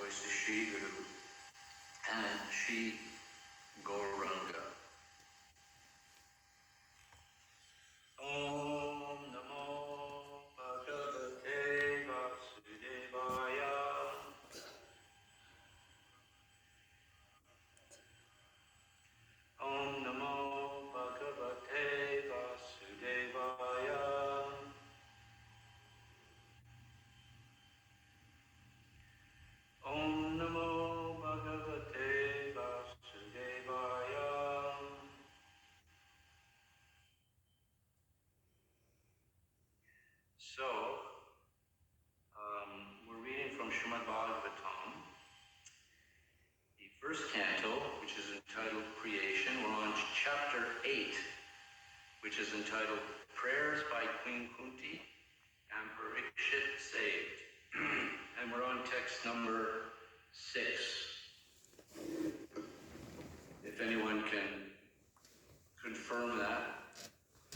voice is Shri Guru and Shri Gauranga. Om Namo Bhagavate Vasudevaya. Om Namo Bhagavate Vasudevaya. Om Namo Bhagavate Vasudevaya. So, we're reading from Srimad Bhagavatam, the first canto, which is entitled Creation. We're on chapter 8, which is entitled Prayers by Queen Kunti and Parikshit Saved. And we're on text number 6. If anyone can confirm that.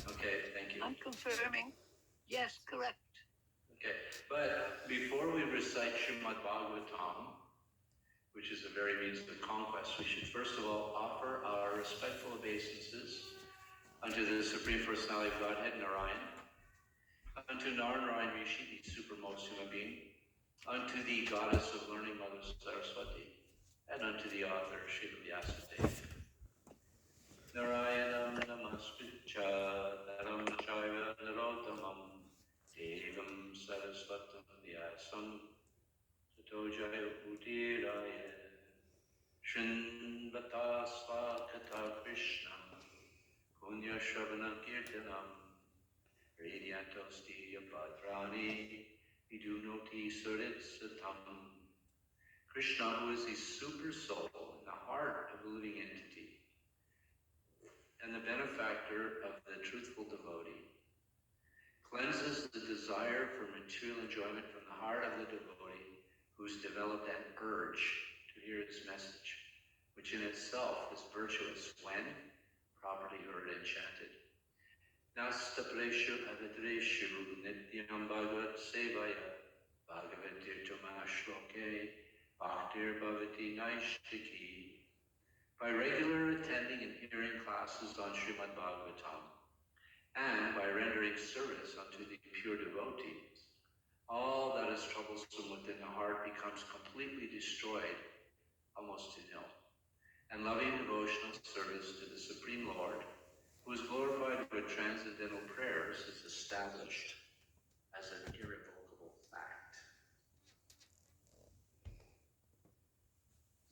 Okay, thank you. I'm confirming. Yes, correct. Okay, but before we recite Srimad Bhagavatam, which is the very means of conquest, we should first of all offer our respectful obeisances unto the Supreme Personality of Godhead, Narayan, unto Narayan Rishi, the supermost human being, unto the Goddess of Learning, Mother Saraswati, and unto the author, Srila Vyasadeva. Narayanam namaskritya naram chaiva narottamam devam saraswatam vyasam tato jaya udiraya shrinvatasva katha krishnam punya shravana kirtanam radyantosti yapadrani vidunoti saritsatam. Krishna, who is the super soul in the heart of the living entity, and the benefactor of the truthful devotee, cleanses the desire for material enjoyment from the heart of the devotee who's developed an urge to hear his message, which in itself is virtuous when properly heard and chanted. Nastapreshu avidreshu nityam bhagavat sevaya bhagavatir tamashloke bhaktir bhavati naishtiki. By regular attending and hearing classes on Srimad Bhagavatam, and by rendering service unto the pure devotees, all that is troublesome within the heart becomes completely destroyed, almost to nil. And loving devotional service to the Supreme Lord, who is glorified with transcendental prayers, is established as an irrevocable fact.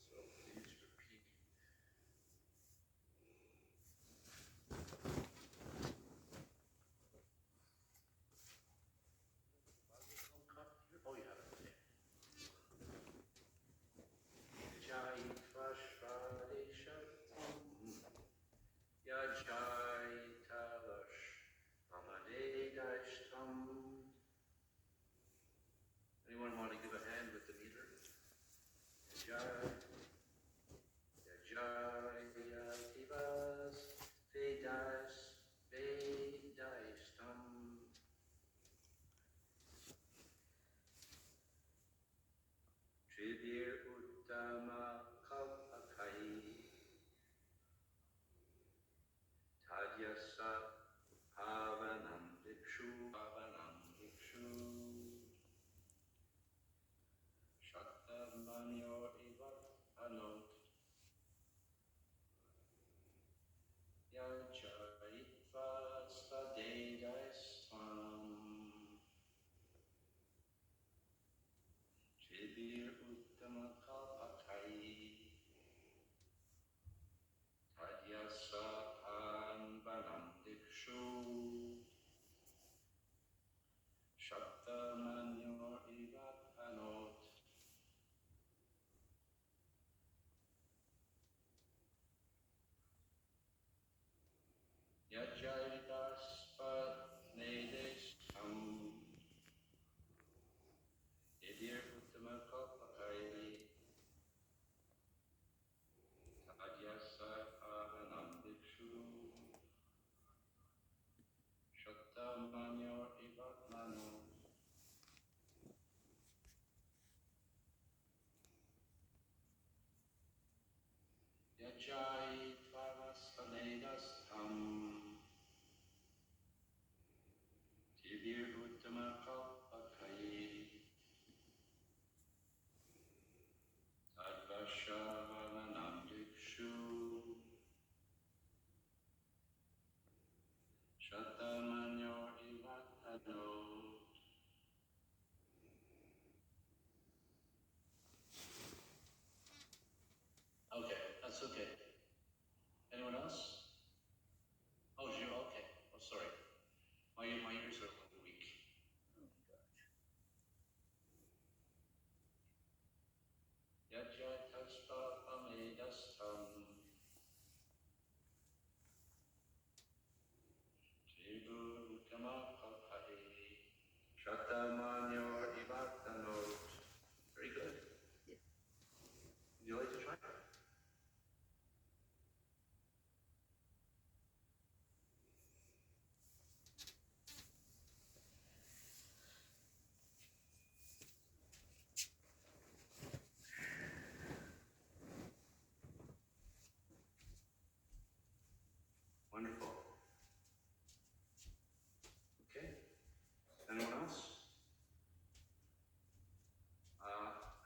So please repeat. Oh, you have it. Okay. Jai Tvashvadeshatam Yajai Talash Amadedashtam. Anyone want to give a hand with the meter? Yajai Yajai Yativas Vedas Vedaistam. Trivir Uttama Kalpakai Tadyasa Pavanam Dikshu Shaktamanyo Eva Anot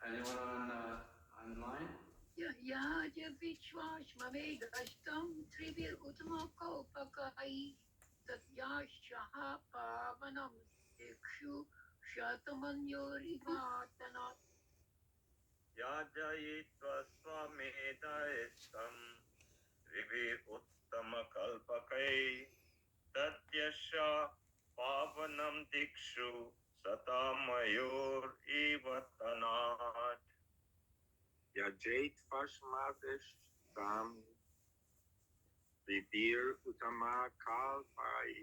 Anyone online? Yaja Vichwash Mame Gashtam Tribir Utamako Pakai Tatyashaha Pavanam Dikshu Shatamanyori Vatana Yajayitva Swamedaistam Rivi Uttama Kalpakai Tatyasha Pavanam Dikshu Satamayor Ivatanat Yajayitva Swamadishtam Rivir Uttama Kalpai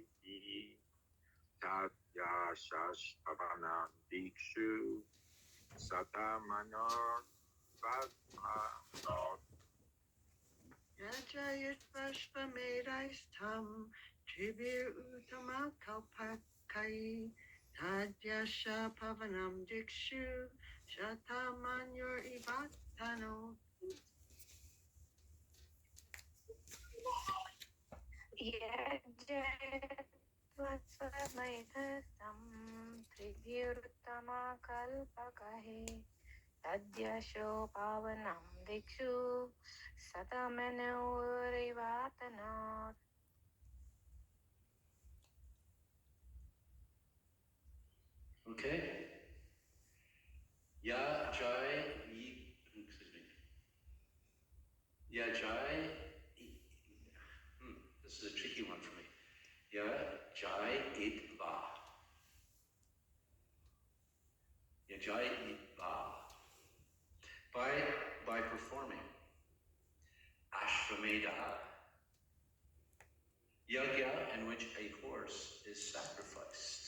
Tatyasha Pavanam Dikshu Satamanor Vatanot Yajayitva Tribir Uttama Kalpakai Tadyasha Pavanam Dikshu Shatamanyor Ivatano Yajayatvatsvamaitastam Tribhirutama Kalpakahe Tadyasho Pavanam Dikshu Satamanurivatanot. Okay. Excuse me. This is a tricky one for me. Yajayitva. Yajayitva. By performing Ashvamedha, yajna in which a horse is sacrificed.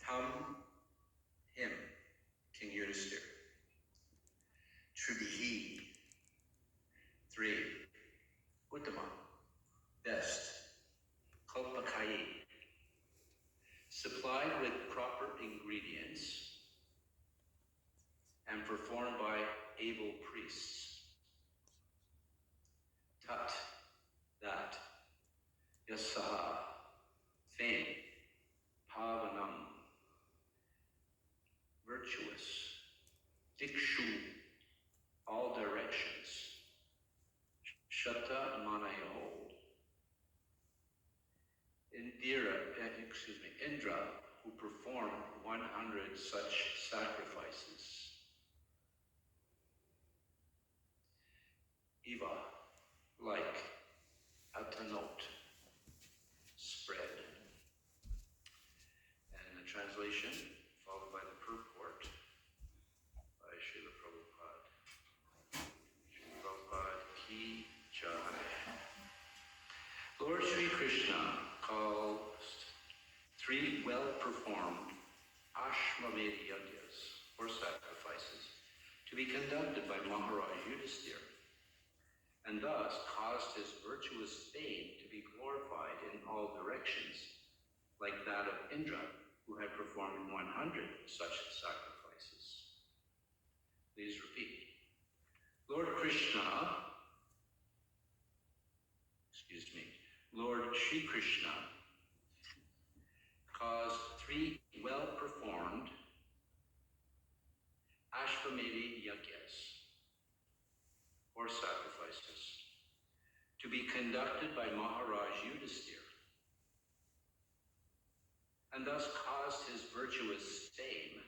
Tam, him, King Yudhisthira. Tribihi, 3. Uttama, best. Kalpakai, supplied with proper ingredients and performed by able priests. Tat, that. Yasaha, fame. Pavanam, virtuous. Dikshu, all directions. Shata manayo. Indra, who performed 100 such sacrifices. Eva, like, atanot, spread. And the translation, followed by the purport by Srila Prabhupada. Srila Prabhupada Ki Jai. Lord Sri Krishna caused 3 well-performed Ashvamedha yajnas, or sacrifices, to be conducted by Maharaj Yudhisthira, and thus caused his virtuous fame to be glorified in all directions, like that of Indra, who had performed 100 such sacrifices. Please repeat. Lord Sri Krishna caused 3 well-performed Ashvamedha yajnas, or sacrifices, to be conducted by Maharaj Yudhisthira, and thus caused his virtuous fame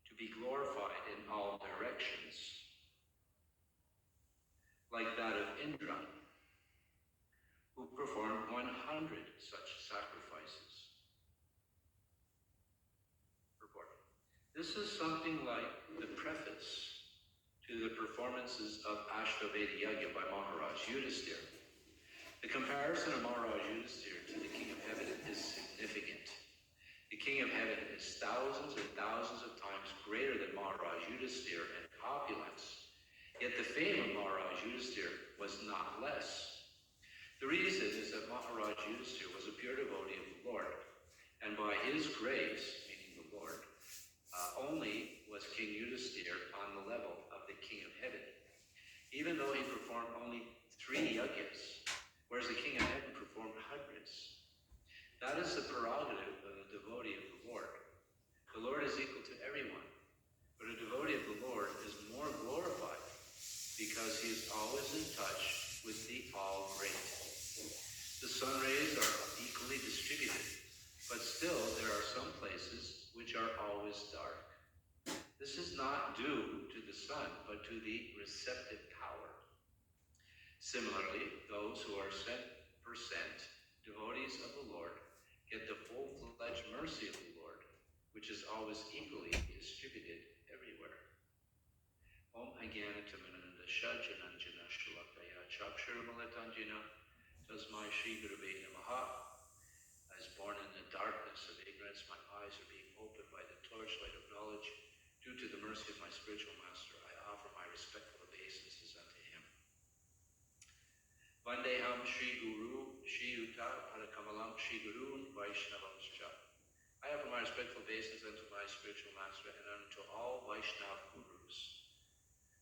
to be glorified in all directions, like that of Indra, who performed 100 such sacrifices. Report. This is something like the preface to the performances of Ashvamedha Yajna by Maharaj Yudhisthira. The comparison of Maharaj Yudhisthira to the King of Heaven is significant. The King of Heaven is thousands and thousands of times greater than Maharaj Yudhisthira in opulence, yet the fame of Maharaj Yudhisthira was not less. The reason is that Maharaj Yudhisthira was a pure devotee of the Lord, and by his grace, meaning the Lord, only was King Yudhisthira on the level of the King of Heaven, even though he performed only 3 yajnas, whereas the King of Heaven performed hundreds. That is the prerogative of the devotee of the Lord. is equal to everyone. But a devotee of the Lord is more glorified because he is always in touch with the All-Great. The sun rays are equally distributed, but still there are some places which are always dark. This is not due to the sun, but to the receptive power. Similarly, those who are sent, devotees of the Lord, get the full-fledged mercy of the Lord, which is always equally distributed everywhere. Om Agyanatamananda Shajananjana Shalakaya Chakshuramalatandjana Tasmai Shri Gurave Namaha. I was born in the darkness of ignorance. My eyes are being opened by the torchlight of knowledge. Due to the mercy of my spiritual master, I offer my respectful obeisances unto him. Vandeham Shri Guru, Shri Yuta, Parakamalam, Shri Guru, Vaishnavamscha. I offer my respectful obeisances unto my spiritual master and unto all Vaishnav Gurus.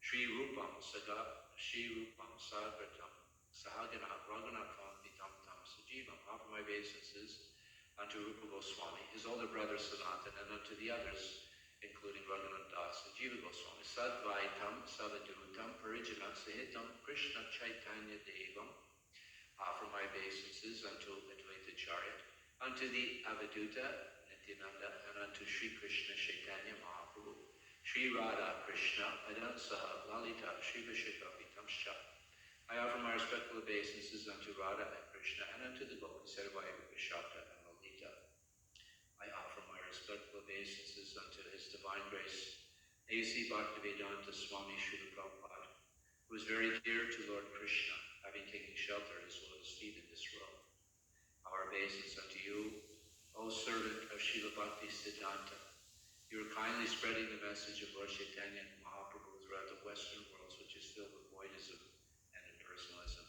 Shri Rupam, Shri Rupam, Sagratam, Sahagana, Raghunatham, Vitam Tam, Sajivam. I offer my obeisances unto Rupa Goswami, his older brother Sanatan, and unto the others, including Raghunath Das and Jiva Goswami. Sadvaitam, Savadutam, Parijana, Sahitam, Krishna Chaitanya Devam. Offer my obeisances unto Advaita Chariot, unto the Avaduta, Nityananda, and unto Sri Krishna Chaitanya Mahaprabhu, Sri Radha Krishna, Adansaha, Lalita, Sri Vishakavitamscha. I offer my respectful obeisances unto Radha and Krishna, and unto the Gopis, Sarvai, Vishaka, and Lalita. I offer my respectful obeisances unto His Divine Grace, A.C. Bhaktivedanta Swami Srila Prabhupada, who is very dear to Lord Krishna, having taken shelter at his lotus feet in this robe. Our obeisance unto you, O servant of Srila Bhakti Siddhanta. You are kindly spreading the message of Lord Chaitanya Mahaprabhu throughout the Western world, which is filled with voidism and impersonalism.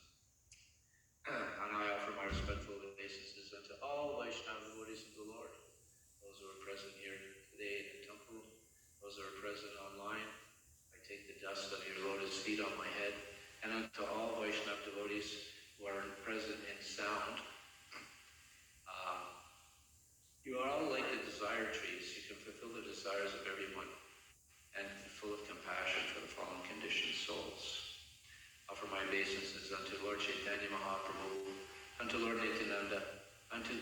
And I offer my respectful obeisances unto all Vaishnava devotees of the Lord, those who are present here today in the temple, those who are present online. I take the dust of your lotus feet on my head, and unto all Vaishnava devotees who are present in sound. You are all like the desire trees. You can fulfill the desires of everyone and full of compassion for the fallen conditioned souls. Offer my obeisances unto Lord Chaitanya Mahaprabhu, unto Lord Nityananda, unto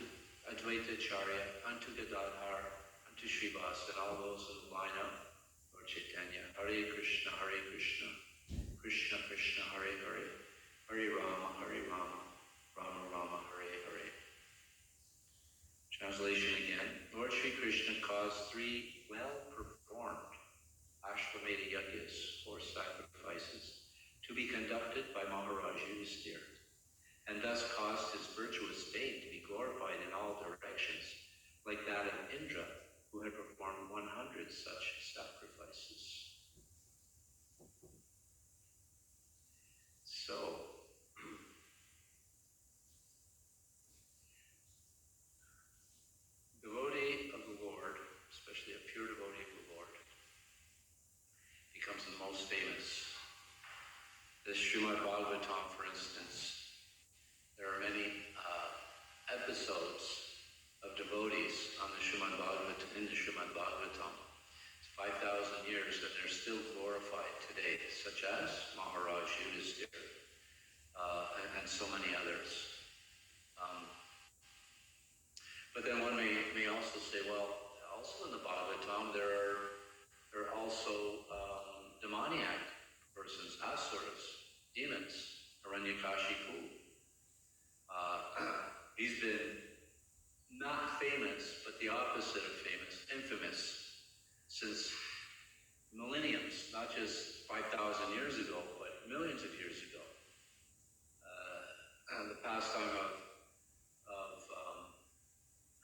Advaita Acharya, unto Gadadhar, unto Srivas, and all those who line up. Lord Chaitanya, Hare Krishna, Krishna Krishna, Hare Hare, Hare Rama, Rama Rama, Hare Hare. Translation again. Lord Sri Krishna caused 3 well-performed Ashwamedha Yagyas, or sacrifices, to be conducted by Maharaj Yudhisthira, and thus caused his virtuous fame to be glorified in all directions, like that of Indra, who had performed 100 such sacrifices. So, devotee of the Lord, especially a pure devotee of the Lord, becomes the most famous. This Srimad Bhagavatam, for instance, there are many episodes of devotees on the Srimad Bhagavatam, in the Srimad Bhagavatam. It's 5,000 years and they're still glorified today, such as Maharaj Yudhisthira and so many others. But then one may also say, well, also in the Bhagavatam, there are also demoniac persons, asuras, demons, Hiranyakashipu. He's been not famous, but the opposite of famous, infamous, since millenniums, not just 5,000 years ago, but millions of years ago. And the pastime of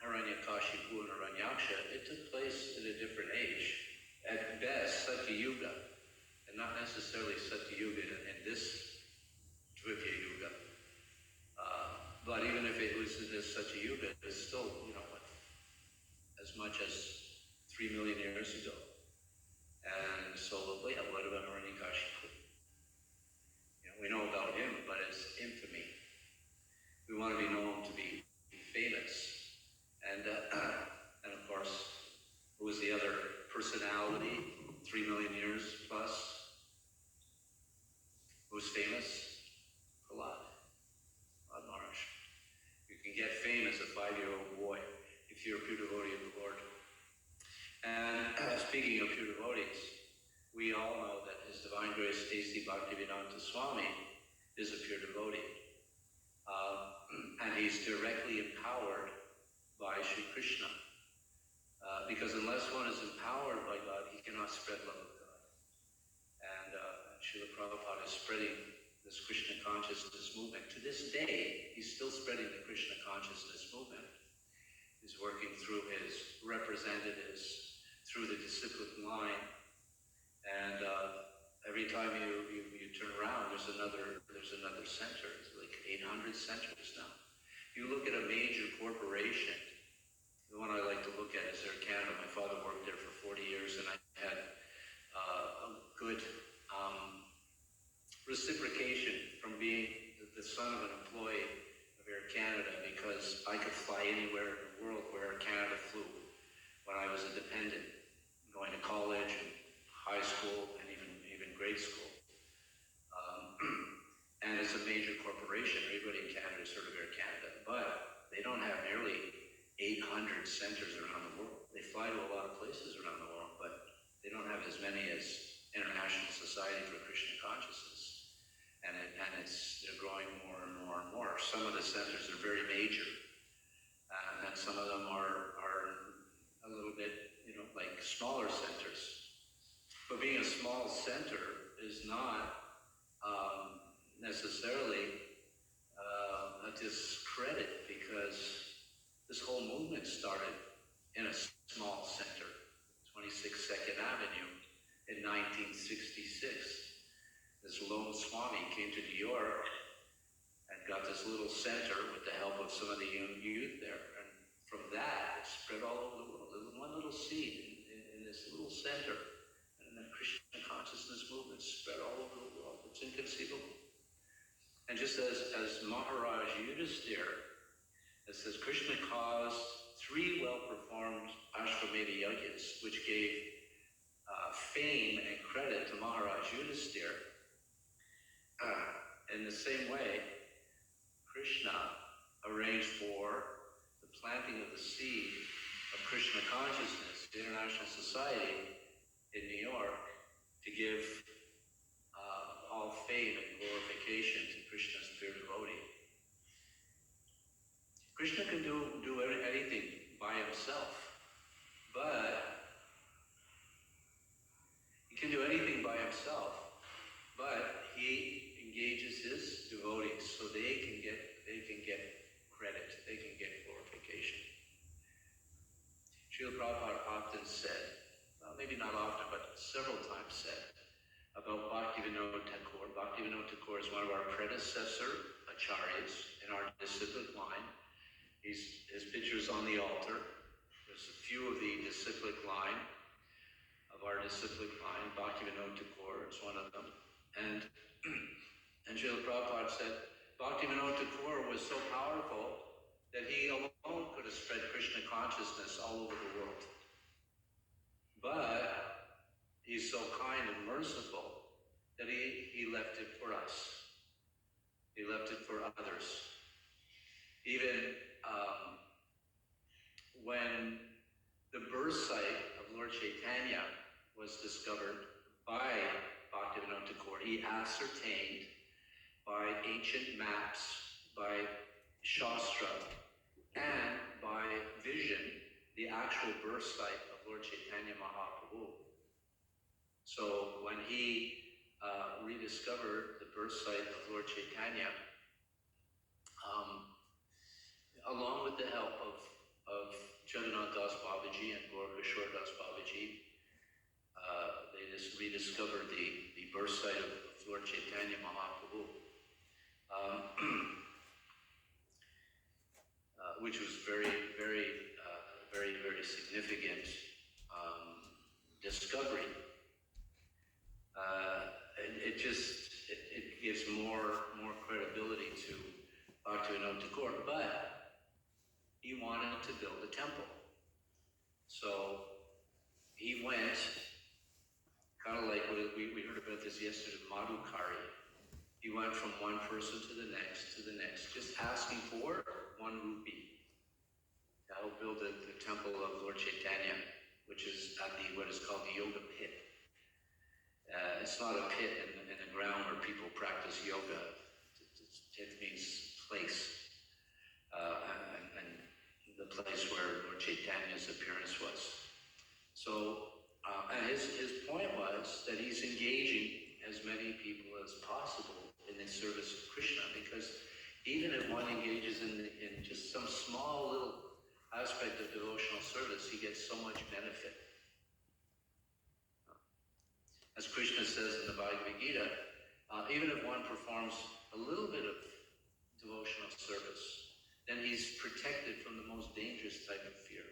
Hiranyakashipu and Hiranyaksha, it took place in a different age. At best, Satya Yuga, and not necessarily Satya Yuga in this Dvivya Yuga. But even if it was in this Satya Yuga, it's still, as much as 3 million years ago. And so, yeah, what about Hiranyakashipu? We know about him, but it's infamy. We want to be known to be famous. And of course, who was the other personality, 3 million years plus, who was famous? Prahlad Maharaj. You can get fame as a 5-year-old boy if you're a pure devotee of the Lord. And speaking of pure devotees, we all know that His Divine Grace A.C. Bhaktivedanta Swami is a pure devotee. And he's directly empowered by Sri Krishna. Because unless one is empowered by God, he cannot spread love of God. And Srila Prabhupada is spreading this Krishna consciousness movement. To this day, he's still spreading the Krishna consciousness movement. He's working through his representatives, through the disciplic line. And every time you turn around, there's another center. It's like 800 centers now. You look at a major corporation, the one I like to look at is Air Canada. My father worked there for 40 years, and I had a good reciprocation from being the son of an employee of Air Canada, because I could fly anywhere in the world where Air Canada flew when I was a dependent, going to college and high school and even grade school. And it's a major corporation. Everybody in Canada has heard of Air Canada, but they don't have nearly 800 centers around the world. They fly to a lot of places around the world, but they don't have as many as International Society for Krishna Consciousness. And they're growing more and more and more. Some of the centers are very major, and some of them are a little bit, like smaller centers. But being a small center is not necessarily a discredit, because this whole movement started in a small center, 26 2nd Avenue, in 1966. This lone Swami came to New York and got this little center with the help of some of the young youth there. And from that, it spread all over the world. There was one little seed in this little center, and the Krishna consciousness movement spread all over the world. It's inconceivable. And just as Maharaj Yudhisthira, it says Krishna caused 3 well-performed Ashwamedha yajnas, which gave fame and credit to Maharaj Yudhisthira. In the same way, Krishna arranged for the planting of the seed of Krishna consciousness, the International Society in New York, to give all fame and glorification to Krishna's pure devotee. Krishna can do anything by himself, but he can do anything by himself, but he engages his devotees so they can get credit, they can get glorification. Srila Prabhupada often said, well, maybe not often, but several times said, about Bhaktivinoda Thakur. Bhaktivinoda Thakur is one of our predecessor acharyas in our disciplic line. His picture's on the altar. There's a few of the disciplic line, of our disciplic line. Bhaktivinoda Thakur is one of them. And Srila Prabhupada said, Bhaktivinoda Thakur was so powerful that he alone could have spread Krishna consciousness all over the world. But he's so kind and merciful that he left it for us. He left it for others. Even when the birth site of Lord Chaitanya was discovered by Bhaktivinoda Thakur, he ascertained by ancient maps, by Shastra, and by vision, the actual birth site of Lord Chaitanya Mahaprabhu. So when he rediscovered the birth site of Lord Chaitanya, along with the help of Jagannath Das Babaji and Gorkashore Das Babaji, they just rediscovered the birth site of Lord Chaitanya Mahaprabhu, which was very, very, very, very significant discovery. It gives more credibility to Bhaktivinoda Thakur, but he wanted to build a temple. So he went, kind of like what we heard about this yesterday, Madhukari. He went from one person to the next, just asking for 1 rupee to help build the temple of Lord Chaitanya, which is at what is called the Yoga Pit. It's not a pit in the ground where people practice yoga. It means place, and the place where Lord Chaitanya's appearance was. So, and his point was that he's engaging as many people as possible in the service of Krishna, because even if one engages in just some small little aspect of devotional service, he gets so much benefit. As Krishna says in the Bhagavad Gita, even if one performs a little bit of devotional service, then he's protected from the most dangerous type of fear.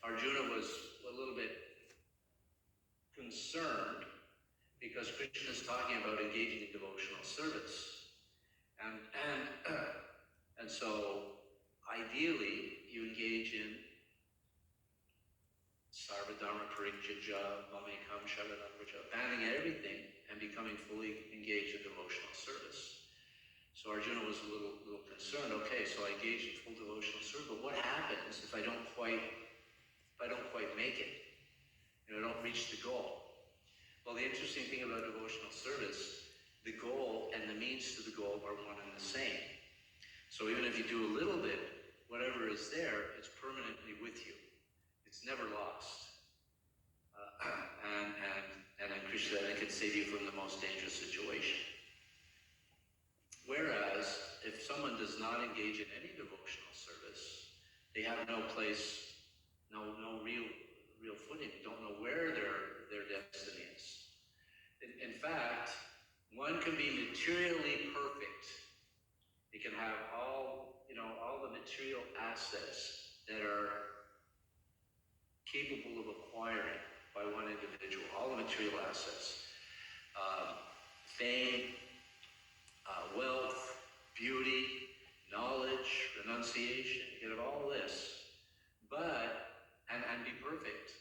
Arjuna was a little bit concerned because Krishna is talking about engaging in devotional service. And so ideally you engage in Sarvadharma Parityajya, Mamekam Sharanam Vraja, banning everything and becoming fully engaged in devotional service. So Arjuna was a little concerned. Okay, so I engage in full devotional service, but what happens if I don't quite make it? I don't reach the goal. Well, the interesting thing about devotional service, the goal and the means to the goal are one and the same. So even if you do a little bit, whatever is there, it's permanently with you. It's never lost. And then Krishna can save you from the most dangerous situation. Whereas, if someone does not engage in any devotional service, they have no place, no real footing, don't know where their destiny is. In fact, one can be materially perfect. He can have all the material assets that are capable of acquiring by one individual, all the material assets, fame, wealth, beauty, knowledge, renunciation. You can have all this, and be perfect,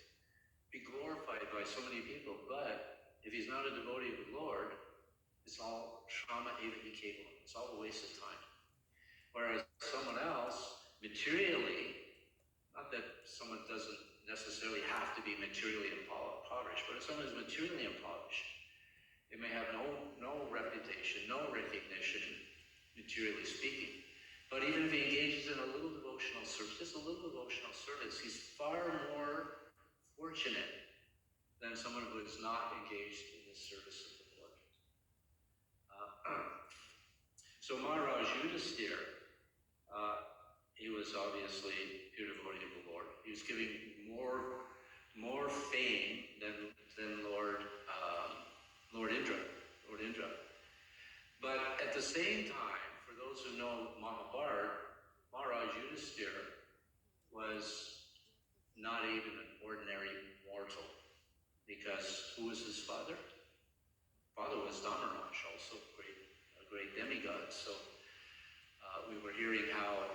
be glorified by so many people. But if he's not a devotee of the Lord, it's all shrama eva kevalam. It's all a waste of time. Whereas someone else, materially, not that someone doesn't necessarily have to be materially impoverished, but if someone is materially impoverished, they may have no reputation, no recognition, materially speaking. But even if he engages in a little devotional service, just a little devotional service, he's far more fortunate than someone who is not engaged in the service of the Lord. So Maharaj Yudhisthira, he was obviously pure devotee of the Lord. He was giving more fame than Lord Indra. But at the same time, for those who know Mahabharata, Maharaj Yudhisthira was not even an ordinary mortal, because who was his father? Father was Dharmaraj, also a great demigod. So we were hearing how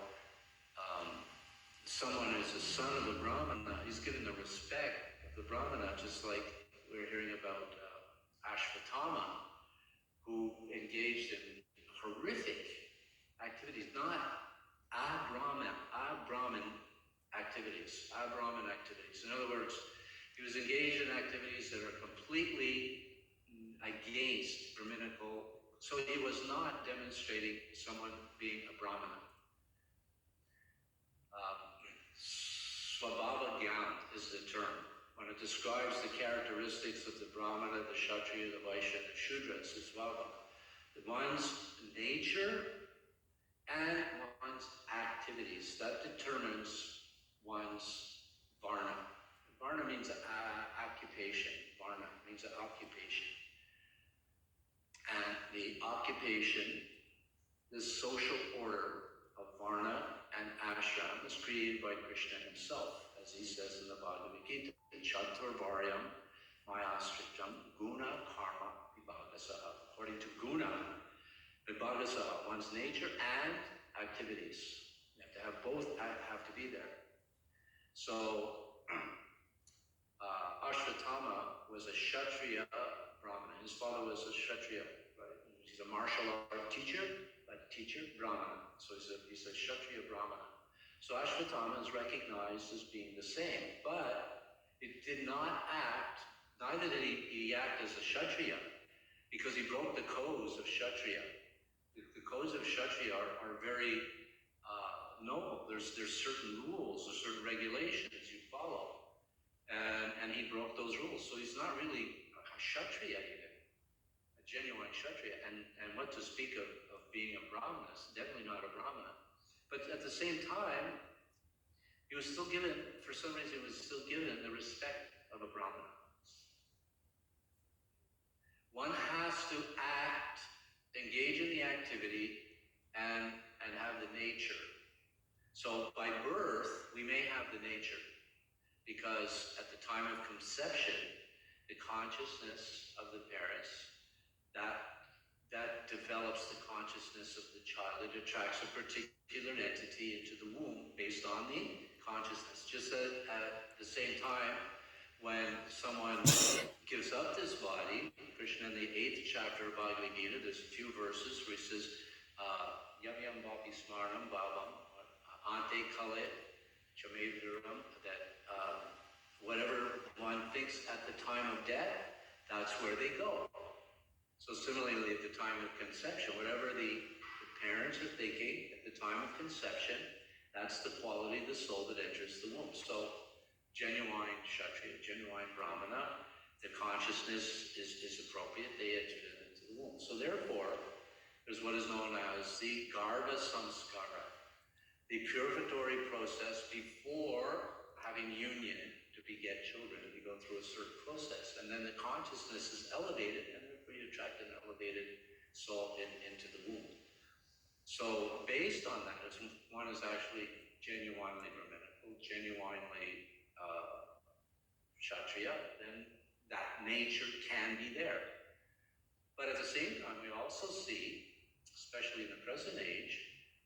someone who's the son of a Brahmana, he's given the respect of the Brahmana, just like we're hearing about Ashvatthama, who engaged in horrific activities, not Brahmin activities. In other words, he was engaged in activities that are completely against Brahminical. So he was not demonstrating someone being a Brahmana. Svabhava Gyan is the term. When it describes the characteristics of the Brahmana, the Kshatriya, the Vaishya, and the Shudra, it's Svabhava. One's nature and one's activities. That determines one's Varna. Varna means occupation. Varna means an occupation. And the occupation, this social order of Varna and Ashram is created by Krishna himself, as he says in the Bhagavad Gita, Chatur Varyam Mayastritam Guna Karma Vibhagasaha. According to Guna, Vibhagasaha, one's nature and activities. You have to have both, have to be there. So, was a Kshatriya Brahmana. His father was a Kshatriya, right? He's a martial art teacher, Brahmana. So he's a Kshatriya Brahmana. So Ashvatthama is recognized as being the same, but it did not act, neither did he act as a Kshatriya, because he broke the codes of Kshatriya. The codes of Kshatriya are very noble. There's certain rules, there's certain regulations you follow. And he broke those rules. So he's not really a Kshatriya even, a genuine Kshatriya. And what to speak of being a Brahmana, definitely not a Brahmana. But at the same time, he was still given, for some reason, he was still given the respect of a Brahmana. One has to act, engage in the activity, and have the nature. So by birth, we may have the nature, because at the time of conception, the consciousness of the parents, that develops the consciousness of the child. It attracts a particular entity into the womb based on the consciousness. Just at the same time, when someone gives up this body, Krishna in the 8th chapter of Bhagavad Gita, there's a few verses where he says, Yam yam vapi smarnam bhavam, ante kale chameviram, that whatever one thinks at the time of death, that's where they go. So similarly, at the time of conception, whatever the parents are thinking at the time of conception, that's the quality of the soul that enters the womb. So genuine Kshatriya, genuine Brahmana, the consciousness is appropriate, they enter into the womb. So therefore, there's what is known as the Garbha Samskara, the purificatory process before having union to beget children. We go through a certain process, and then the consciousness is elevated, and therefore you attract an elevated soul into the womb. So based on that, if one is actually genuinely Brahminical, genuinely Kshatriya, then that nature can be there. But at the same time, we also see, especially in the present age,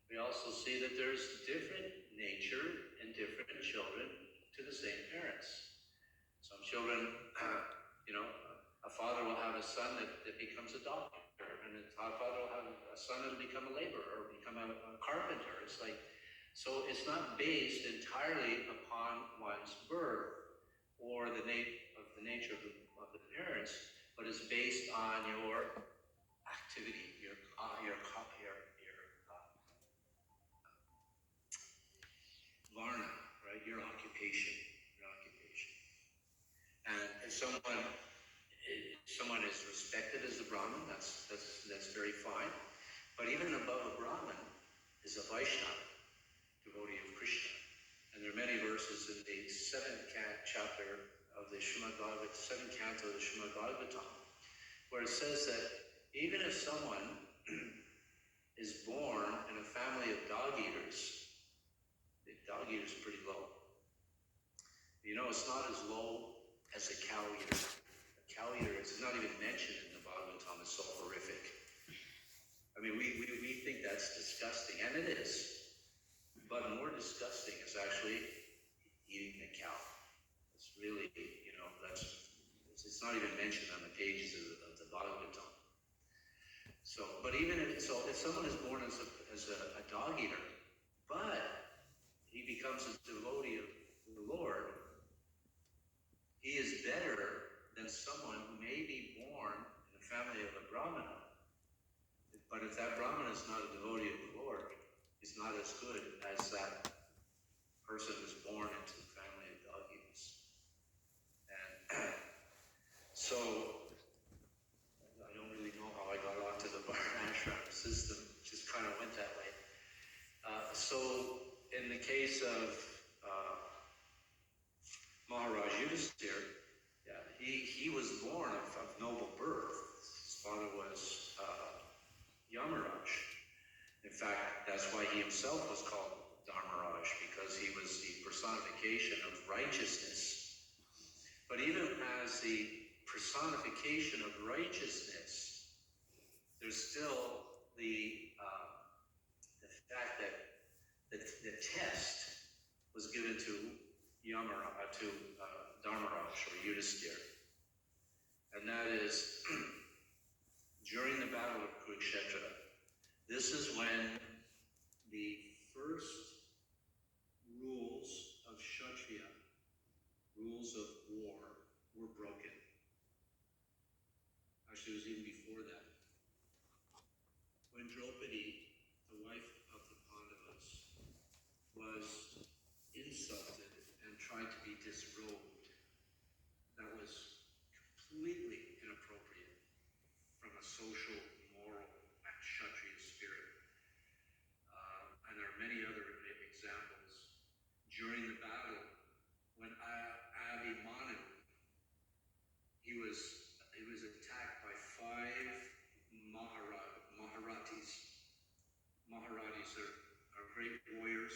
we also see that there's different nature in different children to the same parents. Some children, a father will have a son that becomes a doctor, and a father will have a son that will become a laborer or become a carpenter. It's like, so it's not based entirely upon one's birth or the nature of the parents, but it's based on your activity, your varna, right? Your occupation. And if someone is respected as a Brahmin, that's very fine. But even above a Brahmin is a Vaishnava, devotee of Krishna. And there are many verses in the 7th chapter of the seventh canto of the Srimad Bhagavatam, where it says that even if someone is born in a family of dog eaters, the dog eater is pretty low. It's not as low as a cow eater. A cow eater is not even mentioned in the Bhagavatam. It's so horrific. I mean, we think that's disgusting, and it is. But more disgusting is actually eating a cow. It's really, it's not even mentioned on the pages of the Bhagavatam. So, but if someone is born as a dog eater, but he becomes a devotee of the Lord, he is better than someone who may be born in the family of a Brahmana. But if that Brahmana is not a devotee of the Lord, he's not as good as that person who's born into the family of dog eaters. And so, I don't really know how I got onto the Varnashram system, just kind of went that way. So, in the case of Maharaj Yudhisthira, he was born of noble birth. His father was Yamaraj. In fact, that's why he himself was called Dharmaraj, because he was the personification of righteousness. But even as the personification of righteousness, there's still the fact that the test was given to Dharmaraj or Yudhisthira. and that is during the Battle of Kurukshetra. This is when the first rules of Kshatriya, rules of war, were broken. Actually, it was even before that. When Draupadi, the wife of the Pandavas, was insulted and tried to be disrobed, that was completely inappropriate from a social, moral, and Kshatriya spirit. And there are many other examples. During the battle, when Abhimanyu, he was attacked by 5 Maharatis. Maharatis are great warriors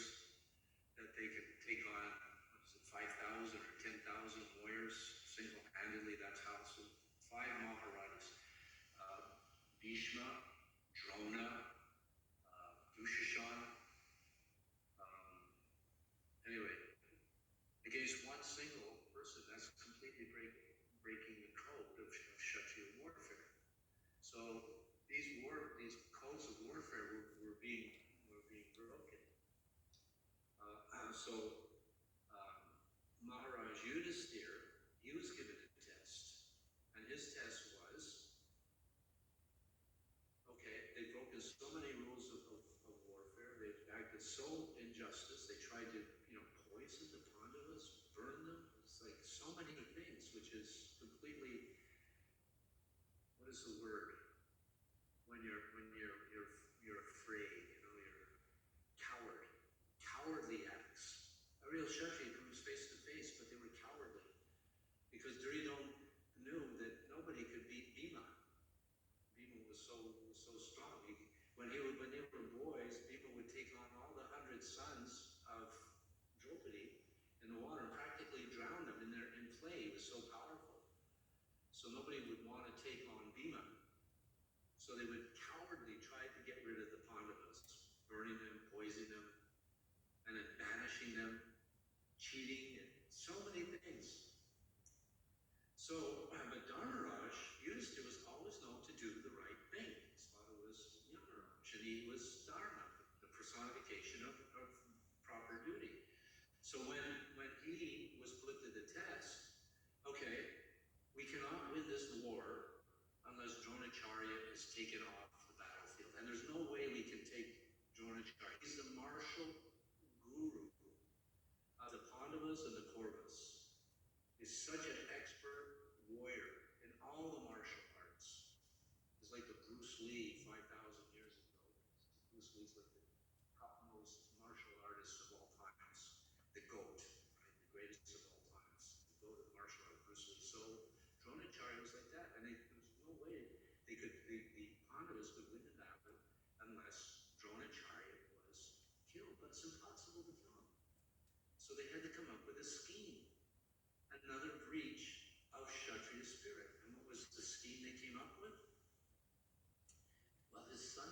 that they can take on, 5,000 or 10,000 warriors single-handedly. That's how. So 5 Maharatis: Bhishma, Drona, Dushishan. Anyway, against one single person, that's completely breaking the code of Kshatriya warfare. So these codes of warfare were being broken. Maharaj Yudhisthira, he was given a test, and his test was, okay, they've broken so many rules of warfare, they've acted so injustice, they tried to, poison the Pandavas, burn them. It's like so many things, which is completely, what is the word? When you're afraid, you're cowardly acts. A real Kshatriya comes face to face, but they were cowardly because Duryodhana knew that nobody could beat Bhima. Bhima was so strong. When they were boys, Bhima would take on all the 100 sons of Draupadi in the water and practically drown them in play. He was so powerful. So nobody would want to take on Bhima. So they would cowardly try to get rid of the Pandavas, burning them, poisoning them, and then banishing them, cheating, and so many things. So, but Dharmaraj, Yudhisthira, was always known to do the right thing. His father was Yamaraj, and he was Dharma, the personification of proper duty. So when he was put to the test, okay, we cannot win this war unless Dronacharya is taken off the battlefield. And there's no way we can take Dronacharya. He's the martial guru of the Pandavas and the Kauravas. He's such an expert warrior in all the martial arts. He's like the Bruce Lee 5,000 years ago. Bruce Lee's like the topmost martial artist of all times. The GOAT, right? The greatest of all times. The GOAT of martial art, Bruce Lee. So Dronacharya was like that. And there's no way the Pandavas could win the battle unless Dronacharya was killed. But it's impossible to kill him. So they had to come up with a scheme. Another breach of Kshatriya spirit. And what was the scheme they came up with? Well, his son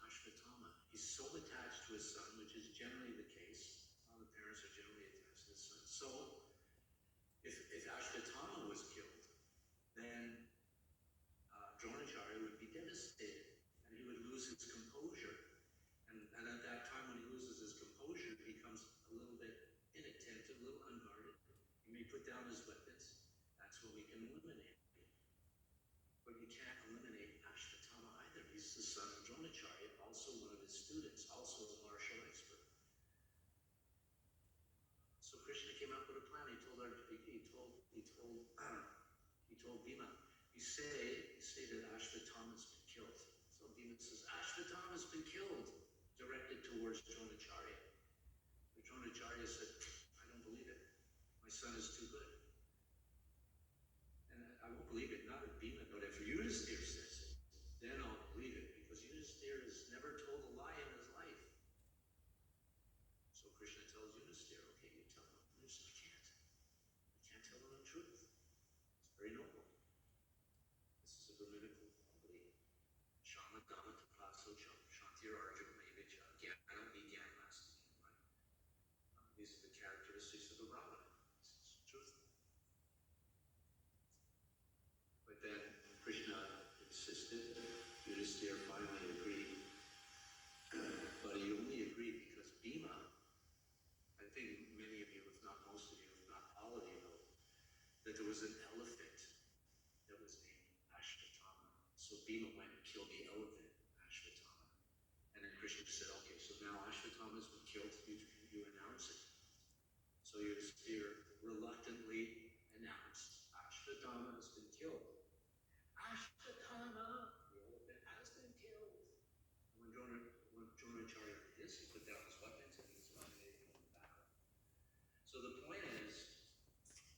Ashvatthama, he's so attached to his son, which is generally the case. All the parents are generally attached to his son. So if Ashvatthama was killed, then Dronacharya would be devastated, and he would lose his composure. And at that time, when he loses his composure, he becomes a little bit inattentive, a little unguarded. He may put down his weapons. That's when we can eliminate him. But you can't eliminate Ashvatthama either. He's the son of Dronacharya, also one of his students, also a martial expert. So Krishna came up with a plan. He told Bhima, you say that Ashvatthama's been killed. So Bhima says, Ashvatthama's been killed, directed towards Dronacharya. But Dronacharya said, I don't believe it. My son is too good. And I won't believe it, not if Bhima, but if Yudhisthira says it, then I'll believe it, because Yudhisthira has never told a lie in his life. So Krishna tells Yudhisthira, okay, you tell him. And he says, I can't tell him the truth. It's very noble. This is a Brahminical quality. Shama Dhamma Tapaso Shantir Arjuna Mevicha. Jnana Vigyan Masti. These are the characteristics of the Brahmana. This is truth. was an elephant that was named Ashwatthama. So Bhima went and killed the elephant, Ashwatthama. And then Krishna said, okay, so now Ashwatthama's been killed, you announce it. So your spear reluctantly announced, Ashwatthama has been killed. Ashwatthama, the elephant has been killed. And when Dronacharya heard this, he put down his weapons and he was eliminated from the battle. So the point is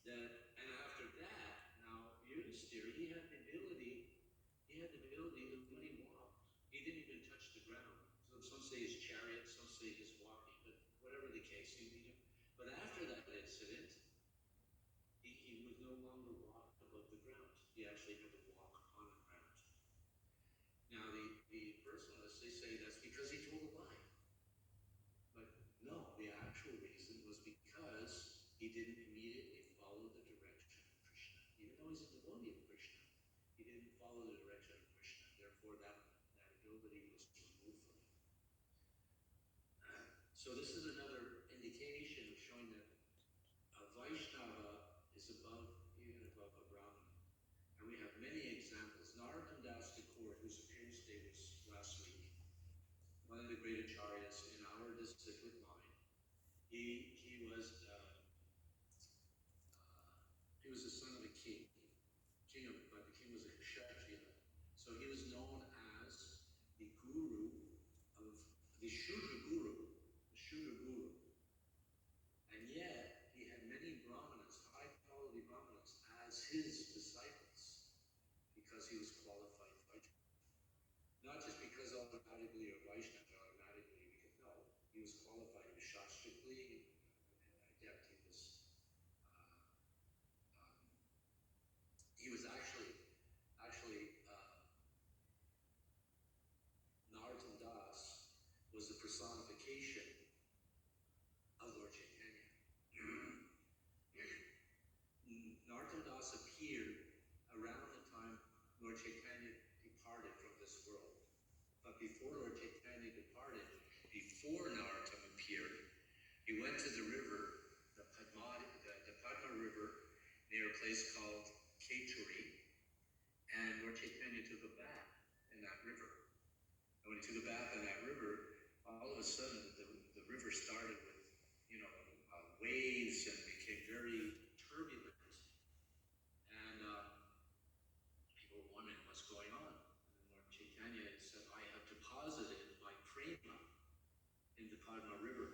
that, and after that, now Yudhisthira, he had the ability that when he walked, he didn't even touch the ground. So some say his chariot, some say his walking, but whatever the case, but after that incident, he would no longer walk above the ground. He actually had to walk on the ground. Now the personalists, they say that's because he told a lie. But no, the actual reason was because he didn't immediately follow the direction of Krishna. Even though he's a devotee of Krishna, he didn't follow the direction of Krishna. Therefore, that ability was removed from him. So this is another indication of showing that a Vaishnava is even above a Brahmana. And we have many examples. Narottam Das Thakur, whose appearance day was last week, one of the great acharyas in our disciplic line, he was the son of a king. But the king was a kshatriya. So he was known as the guru of the Shudra guru. And yet, he had many brahmanas, high-quality brahmanas, as his disciples, because he was qualified Vaishnava. Not just because automatically or Vaishnava automatically, because no, he was qualified, he was shastrically adept, he was actually Narottam Das was the personification of Lord Chaitanya. Narottam Das appeared around the time Lord Chaitanya departed from this world. But before Lord Chaitanya departed, before Narottam appeared, he went to the river, the Padma River, near a place called Keturi, and Lord Chaitanya took a bath in that river. And when he took a bath in that river, all of a sudden the river started with, waves and became very turbulent. And people were wondering what's going on. And Lord Chaitanya said, I have deposited my prema in the Padma River.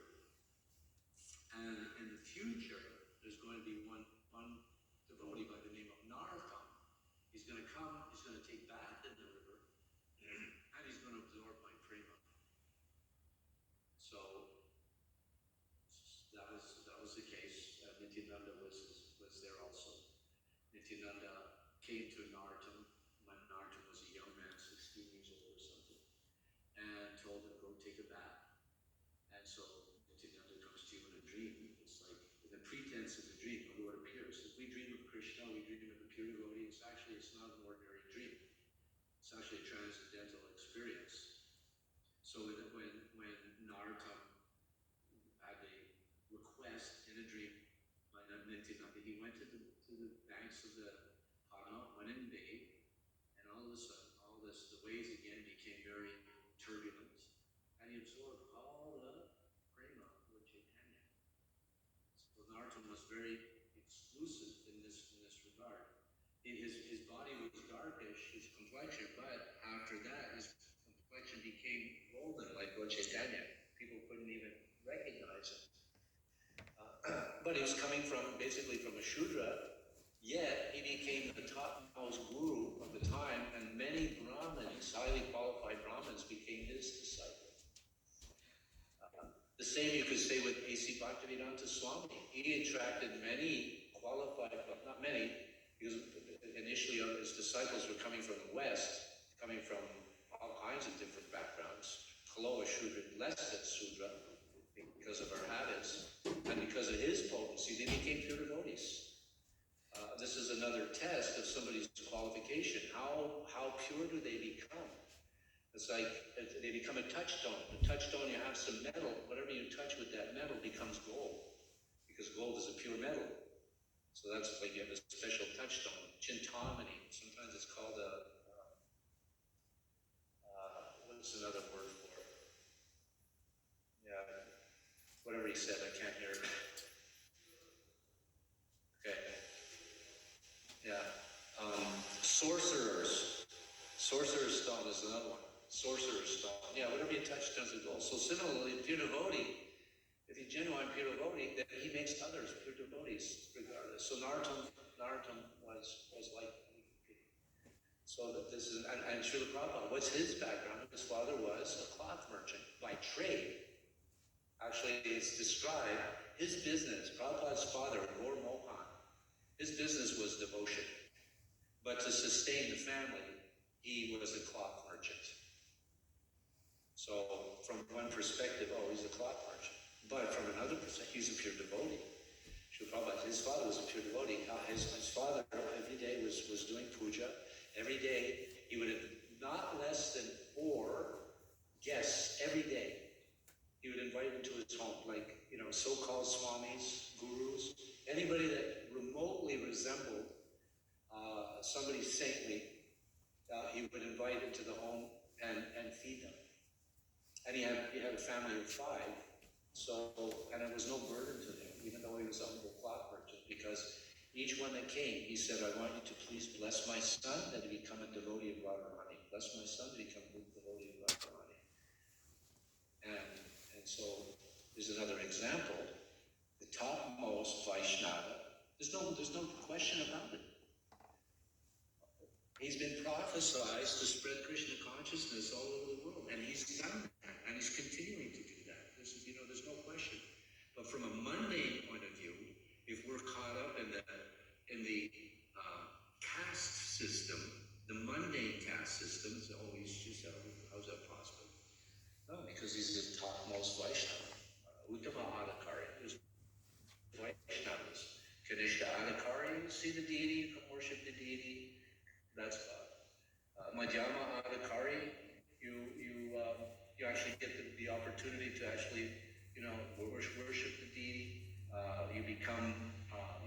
And in the future, there's going to be one devotee by the name of Narottam. He's going to come, he's going to take bath in the river, and he's going to absorb my prema. So that was the case. Nityananda was there also. Nityananda came to Narottam when Narottam was a young man, 16 years old or something, and told him, go take a bath. And so Nityananda comes to you in a dream. It's like the pretense of the dream, the Lord appears. If we dream of Krishna, we dream of the pure devotee. It's not an ordinary dream. It's actually a transcendental experience. So when Narottam had a request in a dream by Nityananda, he went to the banks of the Padma, went in and bathed, and all of a sudden, the waves again became very turbulent, and he absorbed all the prema of Lord Chaitanya. So Narottam was very exclusive in this regard. His body was darkish, his complexion, but after that, his complexion became golden, like Lord Chaitanya. People couldn't even recognize him. But he was coming basically from a Shudra, yet he became the topmost guru of the time, and many Brahmins, highly qualified Brahmins, became his disciples. The same you could say with A.C. Bhaktivedanta Swami. He attracted many qualified, but not many, because initially his disciples were coming from the West, coming from all kinds of different backgrounds. Kaloa Shudra, less than Sudra, because of our habits, and because of his potency, they became pure devotees. This is another test of somebody's qualification. How pure do they become? It's like they become a touchstone. A touchstone, you have some metal. Whatever you touch with that metal becomes gold, because gold is a pure metal. So that's like you have a special touchstone, Chintamani. Sometimes it's called what's another word for it? Yeah, whatever he said, I can't hear it. Okay, yeah. Sorcerers. Sorcerer's stone is another one. Sorcerer's stone. Yeah, whatever you touch turns to gold. So similarly, pure devotee, if he's genuine pure devotee, then he makes others pure devotees regardless. So Narottam was like, so that this is, and Srila Prabhupada, what's his background? His father was a cloth merchant by trade. Actually, it's described, his business, Prabhupada's father, Gaur Mohan, his business was devotion. But to sustain the family, he was a cloth merchant. So from one perspective, oh, he's a cloth merchant. But from another perspective, he's a pure devotee. His father was a pure devotee. His father every day was doing puja. Every day he would have not less than 4 guests every day. He would invite them to his home, like, so-called swamis, gurus, anybody that remotely resembled somebody saintly, he would invite them to the home and feed them. And he had a family of 5, and it was no burden to him, even though he was a humble cloth merchant, because each one that came, he said, I want you to please bless my son that he become a devotee of Radharani. Bless my son to become a devotee of Radharani. And so there's another example. The topmost Vaishnava, there's no question about it. He's been prophesized to spread Krishna consciousness all over the world, and he's done that, and he's continuing to do that. There's no question. But from a mundane point of view, if we're caught up in the caste system, the mundane caste system, so he's just how's that possible? No, because he's the topmost Vaishnava, Uttama Adhikari. There's Vaishnavas. Kanishta Adhikari, you see the deity, you can worship the deity. That's Madhyama Adhikari, you actually get the opportunity to actually, worship the deity.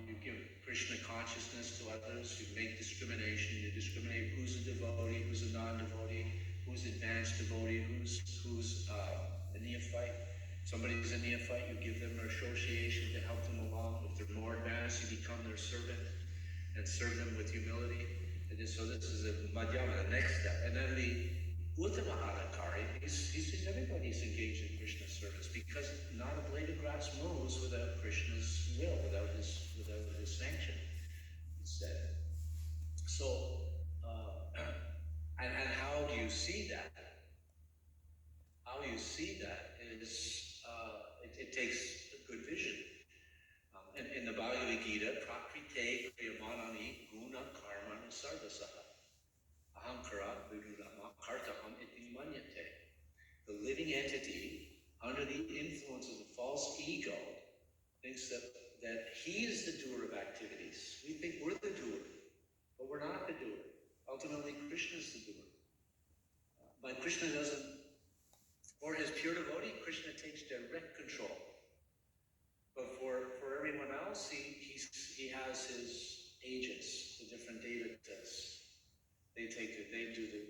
You give Krishna consciousness to others. You make discrimination. You discriminate who's a devotee, who's a non-devotee, who's advanced devotee, who's a neophyte. Somebody's a neophyte, you give them an association to help them along. If they're more advanced, you become their servant and serve them with humility. So this is a Madhyama, the next step. And then the Uttama Adhikari, everybody's engaged in Krishna's service, because not a blade of grass moves without Krishna's will, without his sanction, it's said. So, and how do you see that? How you see that is, it takes a good vision. In the Bhagavad Gita, Prakrite Kriyamanani Guna Karmani Sarvasaha Ahankara Virudama Kartaham Iti Manyate. The living entity, under the influence of the false ego, thinks that he is the doer of activities. We think we're the doer, but we're not the doer. Ultimately, Krishna is the doer. But Krishna doesn't, for his pure devotee, Krishna takes direct control. But for everyone else, he has his agents, the different devatas. They do the